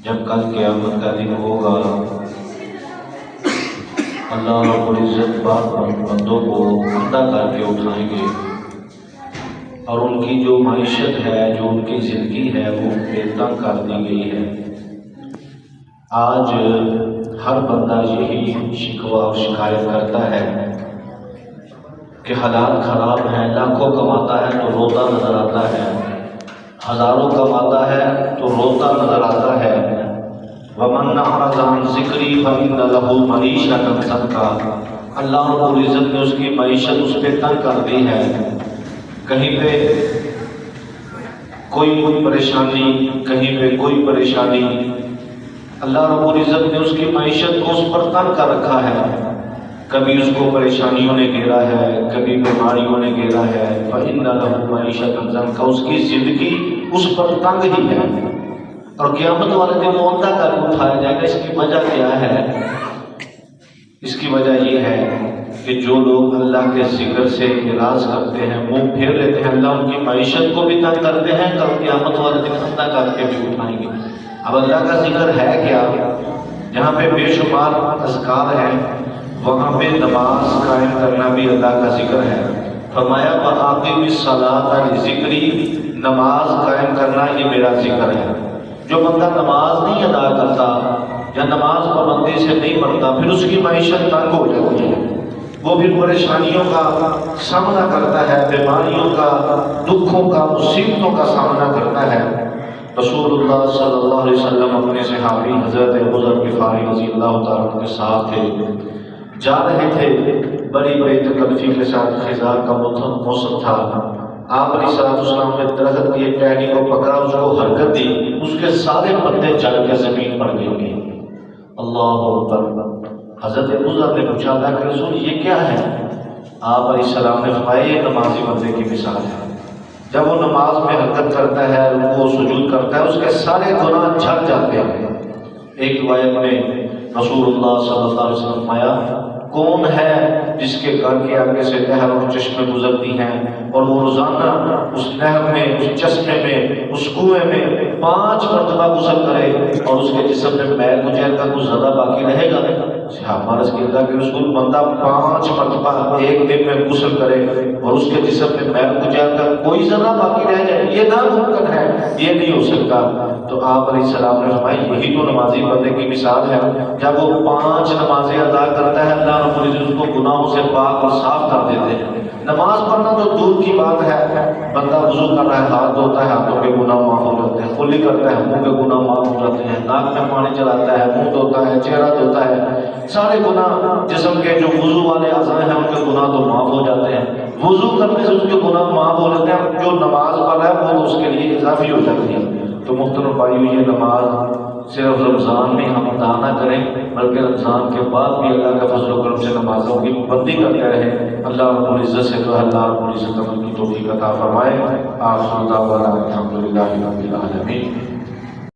جب کل قیامت کا دن ہوگا اللہ رب العزت بندوں کو اندھا کر کے اٹھائیں گے اور ان کی جو معیشت ہے، جو ان کی زندگی ہے، وہ بے تنگ کر دی گئی ہے۔ آج ہر بندہ یہی شکوہ اور شکایت کرتا ہے کہ حالات خراب ہیں، لاکھوں کماتا ہے تو روتا نظر آتا ہے، ہزاروں کماتا ہے تو روتا نظر آتا ہے۔ وَمَنْ أَعْرَضَ عَنْ ذِكْرِي فَإِنَّ لَهُ مَعِيشَةً ضَنْكًا۔ اللہ رب العزت نے اس کی معیشت اس پہ تنگ کر دی ہے۔ کہیں پہ کوئی پریشانی، کہیں پہ کوئی پریشانی، اللہ رب العزت نے اس کی معیشت کو اس پر تنگ کر رکھا ہے۔ کبھی اس کو پریشانیوں نے گھیرا ہے، کبھی بیماریوں نے گھیرا ہے۔ فَإِنَّ لَهُ مَعِيشَةً ضَنْكًا، اس کی زندگی اس پر تنگ ہی ہے، اور قیامت والے دن وہ اندھا کر کے اٹھایا جائے گا۔ اس کی وجہ کیا ہے؟ اس کی وجہ یہ ہے کہ جو لوگ اللہ کے ذکر سے اعراض کرتے ہیں، منہ پھیر لیتے ہیں، اللہ ان کی معیشت کو بھی تنگ کرتے ہیں، کل قیامت والے دن اندھا کر کے بھی اٹھائیں گے۔ اب اللہ کا ذکر ہے کیا؟ جہاں پہ بے شمار اذکار ہیں، وہاں پہ نماز قائم کرنا بھی اللہ کا ذکر ہے۔ فرمایا وَأَقِمِ الصَّلَاةَ لِذِكْرِي، نماز قائم کرنا یہ میرا ذکر ہے۔ جو بندہ نماز نہیں ادا کرتا یا نماز پابندی سے نہیں پڑھتا، پھر اس کی معیشت تنگ ہو جاتی ہے، وہ بھی پریشانیوں کا سامنا کرتا ہے، بیماریوں کا، دکھوں کا، مصیبتوں کا سامنا کرتا ہے۔ رسول اللہ صلی اللہ علیہ وسلم اپنے صحابی حضرت ابو ذر غفاری رضی اللہ تعالیٰ عنہ کے ساتھ تھے، جا رہے تھے، بڑی بڑی تکلفی کے ساتھ خزاں کا موسم تھا۔ آپ علیہ السلام نے درخت کی ایک ٹہنی کو پکڑا، اس کو حرکت دی، اس کے سارے پتے جل کے زمین پر گر گئے۔ اللہ اکبر۔ حضرت ابو ذر نے پوچھا اللہ کے رسول یہ کیا ہے؟ آپ علیہ السلام نے فرمایا یہ نمازی بندے کی مثال ہے، جب وہ نماز میں حرکت کرتا ہے، رکوع و سجود کرتا ہے، اس کے سارے گناہ جھڑ جاتے ہیں۔ ایک روایت میں رسول اللہ صلی اللہ علیہ وسلم فرمایا کون ہے جس کے گھر کے آگے سے نہر اور چشمے گزرتی ہیں اور وہ روزانہ اس نہر میں، اس چشمے میں، اس کنویں میں 5 مرتبہ غسل کرے اور اس کے جسم میں میل کچیل کا کچھ زیادہ باقی رہے گا؟ صحابہ عرض کیا اللہ کے رسول بندہ 5 مرتبہ ایک دن میں غسل کرے اور اس کے جسم میں میل کچیل کا کوئی ذرہ باقی رہ جائے، یہ ناممکن ہے، یہ نہیں ہو سکتا۔ تو آپ علیہ السلام نے فرمایا یہی تو نمازی بندے کی مثال ہے، جب وہ 5 نمازیں ادا کرتا ہے اللہ رب العزت اس کو گناہوں سے پاک اور صاف کر دیتے ہیں۔ نماز پڑھنا تو دور کی بات ہے، بندہ وضو کر رہا ہے، ہاتھ دھوتا ہے، ہاتھوں کے گناہ معاف ہو جاتے ہیں، کلی کرتا ہے، منہ کے گناہ معاف ہو جاتے ہیں، ناک میں پانی چلاتا ہے، منہ دھوتا ہے، چہرہ دھوتا ہے، سارے گناہ جسم کے جو وضو والے اعضاء ہیں ان کے گناہ تو معاف ہو جاتے ہیں۔ وضو کرنے سے اس کے گناہ معاف ہو جاتے ہیں، جو نماز پڑھ رہا ہے وہ تو اس کے لیے اضافی ہو جاتی ہے۔ تو محترم بھائیو، یہ نماز صرف رمضان میں ہم ادا نہ کریں بلکہ رمضان کے بعد بھی اللہ کے فضل و کرم سے نمازوں کی پابندی کرتے رہیں۔ اللہ رب العزت سے تو اللہ رب العزت کی توفیق عطا فرمائے۔ آخر دعوانا الحمدللہ رب العالمین۔